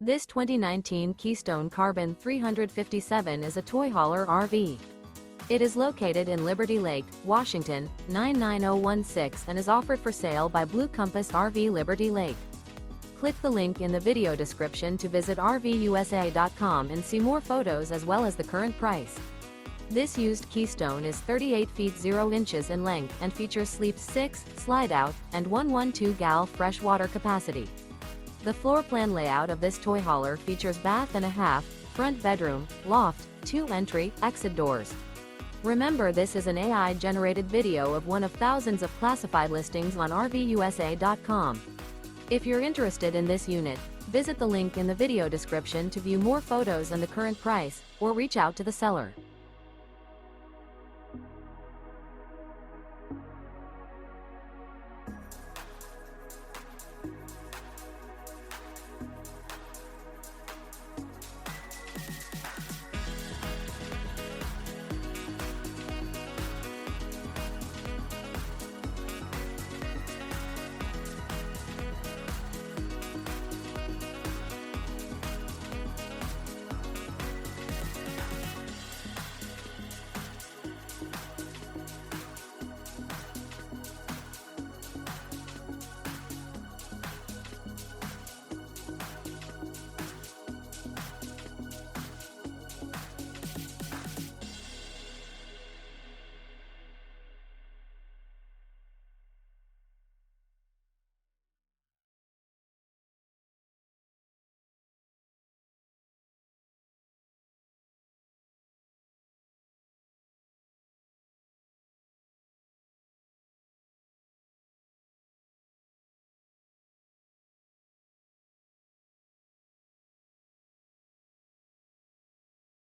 This 2019 Keystone Carbon 357 is a toy hauler RV. It is located in Liberty Lake, Washington, 99016 and is offered for sale by Blue Compass RV Liberty Lake. Click the link in the video description to visit RVUSA.com and see more photos as well as the current price. This used Keystone is 38 feet 0 inches in length and features Sleep 6, Slideout, and 112-gal freshwater capacity. The floor plan layout of this toy hauler features bath and a half, front bedroom, loft, 2 entry, exit doors. Remember, this is an AI-generated video of one of thousands of classified listings on RVUSA.com. If you're interested in this unit, visit the link in the video description to view more photos and the current price, or reach out to the seller.